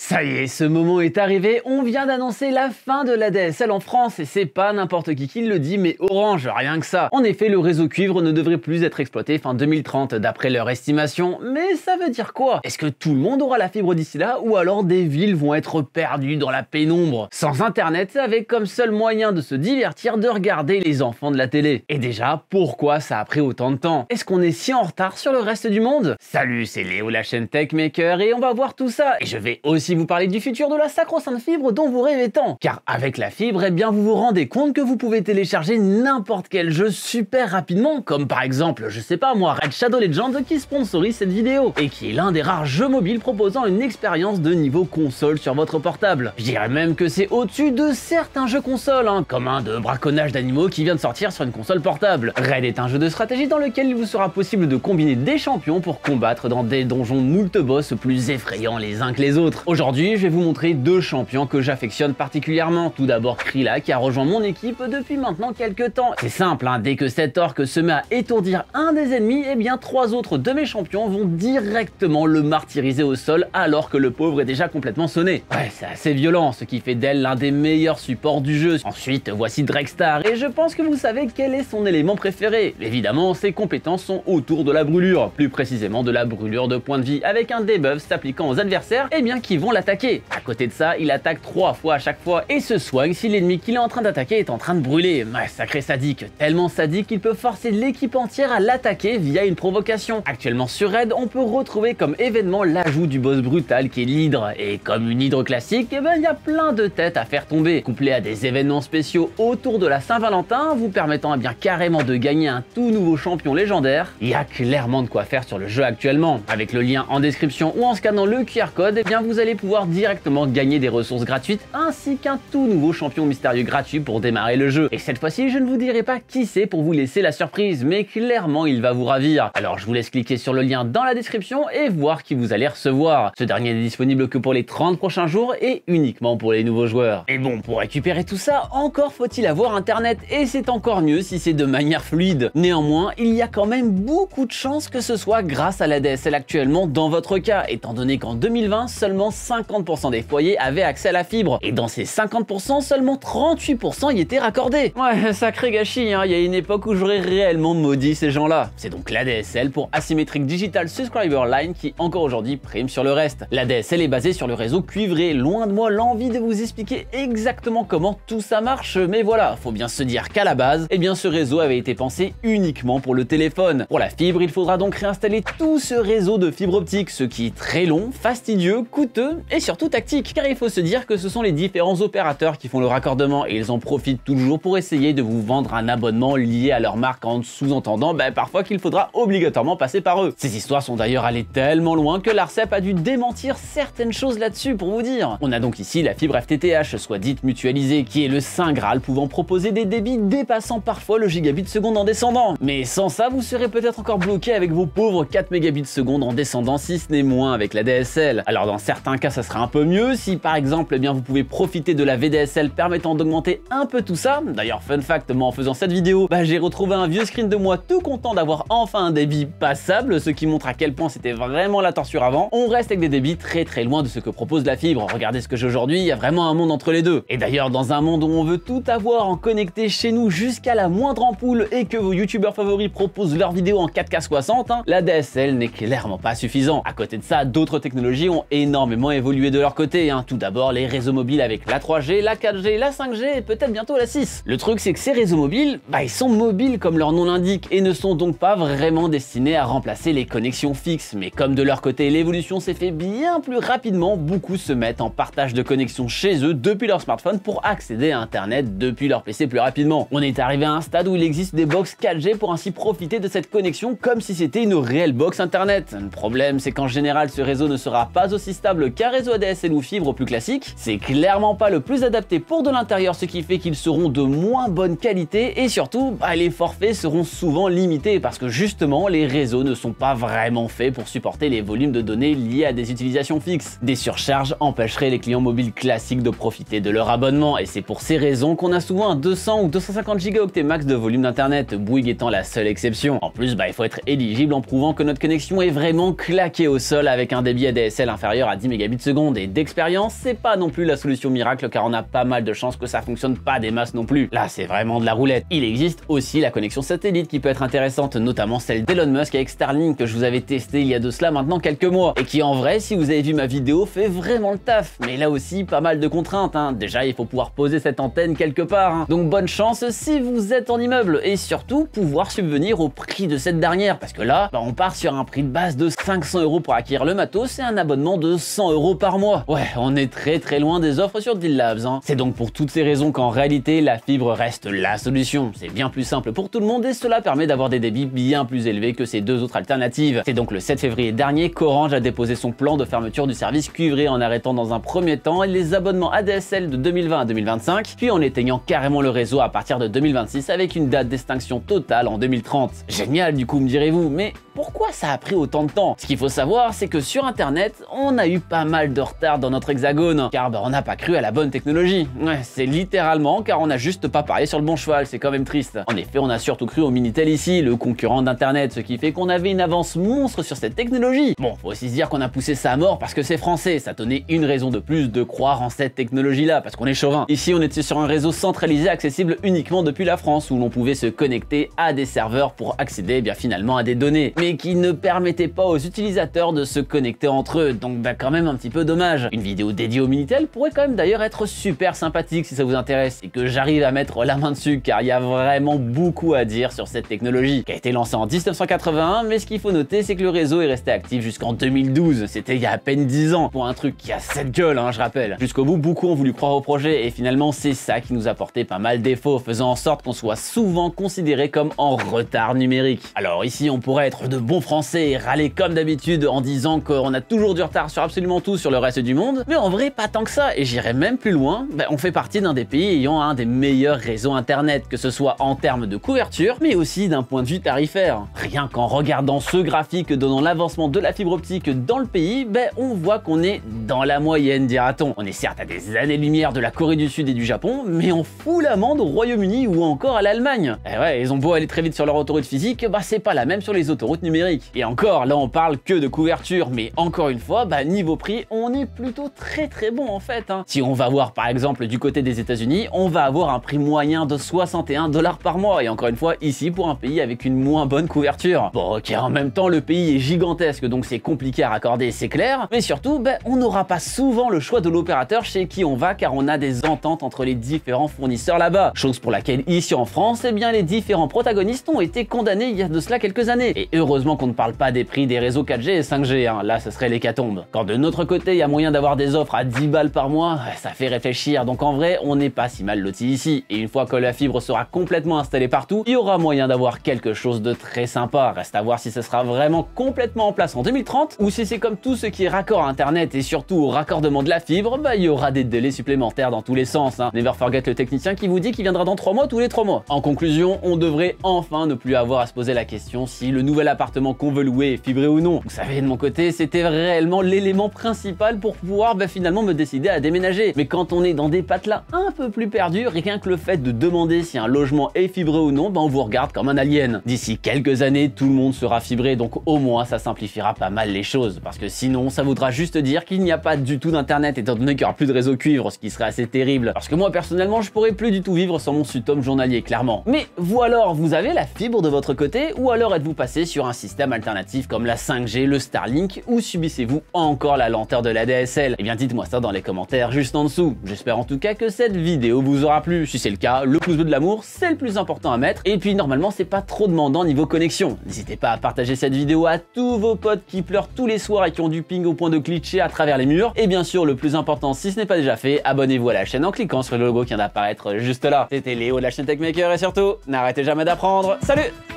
Ça y est, ce moment est arrivé, on vient d'annoncer la fin de l'ADSL en France et c'est pas n'importe qui le dit, mais Orange, rien que ça. En effet, le réseau cuivre ne devrait plus être exploité fin 2030 d'après leur estimation, mais ça veut dire quoi? Est-ce que tout le monde aura la fibre d'ici là ou alors des villes vont être perdues dans la pénombre? Sans internet, avec comme seul moyen de se divertir de regarder les enfants de la télé. Et déjà, pourquoi ça a pris autant de temps? Est-ce qu'on est si en retard sur le reste du monde? Salut, c'est Léo la chaîne Techmaker et on va voir tout ça. Et je vais aussi vous parler du futur de la sacro-sainte fibre dont vous rêvez tant. Car avec la fibre, eh bien vous vous rendez compte que vous pouvez télécharger n'importe quel jeu super rapidement, comme par exemple, je sais pas moi, Raid Shadow Legends qui sponsorise cette vidéo, et qui est l'un des rares jeux mobiles proposant une expérience de niveau console sur votre portable. Je dirais même que c'est au-dessus de certains jeux consoles, comme un de braconnage d'animaux qui vient de sortir sur une console portable. Raid est un jeu de stratégie dans lequel il vous sera possible de combiner des champions pour combattre dans des donjons moult boss plus effrayants les uns que les autres. Aujourd'hui, je vais vous montrer deux champions que j'affectionne particulièrement. Tout d'abord Krilla qui a rejoint mon équipe depuis maintenant quelques temps. C'est simple, dès que cet orc se met à étourdir un des ennemis, eh bien trois autres de mes champions vont directement le martyriser au sol alors que le pauvre est déjà complètement sonné. Ouais, c'est assez violent, ce qui fait d'elle l'un des meilleurs supports du jeu. Ensuite, voici Drek'Star et je pense que vous savez quel est son élément préféré. Évidemment, ses compétences sont autour de la brûlure, plus précisément de la brûlure de points de vie, avec un debuff s'appliquant aux adversaires eh bien qui vont l'attaquer. À côté de ça, il attaque 3 fois à chaque fois et se soigne si l'ennemi qu'il est en train d'attaquer est en train de brûler. Ouais, sacré sadique, tellement sadique qu'il peut forcer l'équipe entière à l'attaquer via une provocation. Actuellement sur Raid, on peut retrouver comme événement l'ajout du boss brutal qui est l'hydre, et comme une hydre classique, eh ben il y a plein de têtes à faire tomber, couplé à des événements spéciaux autour de la Saint-Valentin, vous permettant eh bien carrément de gagner un tout nouveau champion légendaire. Il y a clairement de quoi faire sur le jeu actuellement. Avec le lien en description ou en scannant le QR code, eh bien vous allez pouvoir directement gagner des ressources gratuites ainsi qu'un tout nouveau champion mystérieux gratuit pour démarrer le jeu. Et cette fois-ci, je ne vous dirai pas qui c'est pour vous laisser la surprise, mais clairement il va vous ravir. Alors je vous laisse cliquer sur le lien dans la description et voir qui vous allez recevoir. Ce dernier n'est disponible que pour les 30 prochains jours et uniquement pour les nouveaux joueurs. Et bon, pour récupérer tout ça, encore faut-il avoir internet et c'est encore mieux si c'est de manière fluide. Néanmoins, il y a quand même beaucoup de chances que ce soit grâce à la DSL actuellement dans votre cas, étant donné qu'en 2020, seulement 50% des foyers avaient accès à la fibre. Et dans ces 50%, seulement 38% y étaient raccordés. Ouais, sacré gâchis, il y a une époque où j'aurais réellement maudit ces gens-là. C'est donc l'ADSL pour Asymmetric Digital Subscriber Line qui encore aujourd'hui prime sur le reste. L'ADSL est basée sur le réseau cuivré, loin de moi l'envie de vous expliquer exactement comment tout ça marche, mais voilà, faut bien se dire qu'à la base, eh bien ce réseau avait été pensé uniquement pour le téléphone. Pour la fibre, il faudra donc réinstaller tout ce réseau de fibre optique, ce qui est très long, fastidieux, coûteux et surtout tactique, car il faut se dire que ce sont les différents opérateurs qui font le raccordement et ils en profitent toujours pour essayer de vous vendre un abonnement lié à leur marque en sous-entendant parfois qu'il faudra obligatoirement passer par eux. Ces histoires sont d'ailleurs allées tellement loin que l'ARCEP a dû démentir certaines choses là-dessus pour vous dire. On a donc ici la fibre FTTH, soit dite mutualisée, qui est le saint graal pouvant proposer des débits dépassant parfois le gigabit seconde en descendant. Mais sans ça, vous serez peut-être encore bloqué avec vos pauvres 4 mégabits seconde en descendant, si ce n'est moins avec la DSL. Alors dans certains cas, ça sera un peu mieux si par exemple eh bien vous pouvez profiter de la VDSL permettant d'augmenter un peu tout ça. D'ailleurs fun fact, moi en faisant cette vidéo, j'ai retrouvé un vieux screen de moi tout content d'avoir enfin un débit passable, ce qui montre à quel point c'était vraiment la torture avant. On reste avec des débits très loin de ce que propose la fibre. Regardez ce que j'ai aujourd'hui, il y a vraiment un monde entre les deux. Et d'ailleurs dans un monde où on veut tout avoir en connecté chez nous jusqu'à la moindre ampoule et que vos youtubeurs favoris proposent leurs vidéos en 4K 60, la DSL n'est clairement pas suffisant. À côté de ça, d'autres technologies ont énormément évolué de leur côté. Tout d'abord les réseaux mobiles avec la 3G, la 4G, la 5G et peut-être bientôt la 6. Le truc c'est que ces réseaux mobiles, ils sont mobiles comme leur nom l'indique et ne sont donc pas vraiment destinés à remplacer les connexions fixes. Mais comme de leur côté l'évolution s'est fait bien plus rapidement, beaucoup se mettent en partage de connexion chez eux depuis leur smartphone pour accéder à internet depuis leur PC plus rapidement. On est arrivé à un stade où il existe des box 4G pour ainsi profiter de cette connexion comme si c'était une réelle box internet. Le problème c'est qu'en général ce réseau ne sera pas aussi stable qu'un réseau ADSL ou fibre plus classique. C'est clairement pas le plus adapté pour de l'intérieur, ce qui fait qu'ils seront de moins bonne qualité et surtout les forfaits seront souvent limités parce que justement les réseaux ne sont pas vraiment faits pour supporter les volumes de données liés à des utilisations fixes. Des surcharges empêcheraient les clients mobiles classiques de profiter de leur abonnement et c'est pour ces raisons qu'on a souvent un 200 ou 250 Go max de volume d'internet, Bouygues étant la seule exception. En plus, il faut être éligible en prouvant que notre connexion est vraiment claquée au sol avec un débit ADSL inférieur à 10 Mbps Mbps et d'expérience, c'est pas non plus la solution miracle car on a pas mal de chances que ça fonctionne pas des masses non plus. Là, c'est vraiment de la roulette. Il existe aussi la connexion satellite qui peut être intéressante, notamment celle d'Elon Musk avec Starlink que je vous avais testé il y a de cela maintenant quelques mois et qui en vrai, si vous avez vu ma vidéo, fait vraiment le taf. Mais là aussi, pas mal de contraintes. Déjà, il faut pouvoir poser cette antenne quelque part. Donc bonne chance si vous êtes en immeuble et surtout pouvoir subvenir au prix de cette dernière parce que là, on part sur un prix de base de 500 € pour acquérir le matos et un abonnement de 100 € par mois. Ouais, on est très loin des offres sur Deal Labs. C'est donc pour toutes ces raisons qu'en réalité, la fibre reste la solution. C'est bien plus simple pour tout le monde et cela permet d'avoir des débits bien plus élevés que ces deux autres alternatives. C'est donc le 7 février dernier qu'Orange a déposé son plan de fermeture du service cuivré en arrêtant dans un premier temps les abonnements ADSL de 2020 à 2025, puis en éteignant carrément le réseau à partir de 2026 avec une date d'extinction totale en 2030. Génial du coup me direz-vous, mais pourquoi ça a pris autant de temps? Ce qu'il faut savoir, c'est que sur internet, on a eu pas mal de retard dans notre hexagone, car on n'a pas cru à la bonne technologie. Ouais, c'est littéralement car on n'a juste pas parlé sur le bon cheval, c'est quand même triste. En effet, on a surtout cru au Minitel ici, le concurrent d'internet, ce qui fait qu'on avait une avance monstre sur cette technologie. Bon, faut aussi se dire qu'on a poussé ça à mort parce que c'est français, ça donnait une raison de plus de croire en cette technologie-là, parce qu'on est chauvin. Ici, on était sur un réseau centralisé accessible uniquement depuis la France, où l'on pouvait se connecter à des serveurs pour accéder finalement à des données, mais qui ne permettait pas aux utilisateurs de se connecter entre eux, donc quand même un petit peu dommage. Une vidéo dédiée au Minitel pourrait quand même d'ailleurs être super sympathique si ça vous intéresse, et que j'arrive à mettre la main dessus, car il y a vraiment beaucoup à dire sur cette technologie, qui a été lancée en 1981, mais ce qu'il faut noter, c'est que le réseau est resté actif jusqu'en 2012, c'était il y a à peine 10 ans, pour un truc qui a cette gueule, je rappelle. Jusqu'au bout, beaucoup ont voulu croire au projet, et finalement c'est ça qui nous a porté pas mal défauts, faisant en sorte qu'on soit souvent considéré comme en retard numérique. Alors ici, on pourrait être de bons français et râler comme d'habitude en disant qu'on a toujours du retard sur absolument tout sur le reste du monde, mais en vrai pas tant que ça, et j'irais même plus loin, on fait partie d'un des pays ayant un des meilleurs réseaux internet, que ce soit en termes de couverture, mais aussi d'un point de vue tarifaire. Rien qu'en regardant ce graphique donnant l'avancement de la fibre optique dans le pays, on voit qu'on est dans la moyenne, dira-t-on. On est certes à des années-lumière de la Corée du Sud et du Japon, mais on fout l'amende au Royaume-Uni ou encore à l'Allemagne. Et ouais, ils ont beau aller très vite sur leur autoroute physique, c'est pas la même sur les autoroutes numériques. Et encore, là on parle que de couverture, mais encore une fois, niveau prix, on est plutôt très bon en fait. Si on va voir par exemple du côté des États-Unis, on va avoir un prix moyen de 61 $ par mois, et encore une fois ici pour un pays avec une moins bonne couverture. Bon ok, en même temps le pays est gigantesque, donc c'est compliqué à raccorder, c'est clair, mais surtout on n'aura pas souvent le choix de l'opérateur chez qui on va, car on a des ententes entre les différents fournisseurs là-bas, chose pour laquelle ici en France, les différents protagonistes ont été condamnés il y a de cela quelques années, et heureusement qu'on ne parle pas des prix des réseaux 4G et 5G, là ce serait l'hécatombe. Quand de notre côté il y a moyen d'avoir des offres à 10 balles par mois, ça fait réfléchir, donc en vrai on n'est pas si mal loti ici, et une fois que la fibre sera complètement installée partout, il y aura moyen d'avoir quelque chose de très sympa. Reste à voir si ce sera vraiment complètement en place en 2030, ou si c'est comme tout ce qui est raccord à internet et surtout au raccordement de la fibre, il y aura des délais supplémentaires dans tous les sens. Never forget le technicien qui vous dit qu'il viendra dans 3 mois tous les 3 mois. En conclusion, on devrait enfin ne plus avoir à se poser la question si le nouvel appartement qu'on veut louer est fibré ou non. Vous savez, de mon côté, c'était réellement l'élément principal pour pouvoir finalement me décider à déménager. Mais quand on est dans des patelins un peu plus perdus, rien que le fait de demander si un logement est fibré ou non, on vous regarde comme un alien. D'ici quelques années, tout le monde sera fibré, donc au moins ça simplifiera pas mal les choses, parce que sinon ça voudra juste dire qu'il n'y a pas du tout d'internet, étant donné qu'il n'y aura plus de réseau cuivre, ce qui serait assez terrible. Parce que moi personnellement, je pourrais plus du tout vivre sans mon Sutom journalier, clairement. Mais vous alors, vous avez la fibre de votre côté, ou alors êtes-vous passé sur un système alternatif comme la 5G, le Starlink, ou subissez-vous encore la lenteur de la DSL? Eh bien dites-moi ça dans les commentaires juste en dessous. J'espère en tout cas que cette vidéo vous aura plu. Si c'est le cas, le pouce bleu de l'amour, c'est le plus important à mettre, et puis normalement c'est pas trop demandant niveau connexion. N'hésitez pas à partager cette vidéo à tous vos potes qui pleurent tous les soirs et qui ont du ping au point de glitcher à travers les murs, et bien sûr le plus important, si ce n'est pas déjà fait, abonnez-vous à la chaîne en cliquant sur le logo qui vient d'apparaître juste là. C'était Léo de la chaîne Techmaker, et surtout, n'arrêtez jamais d'apprendre. Salut!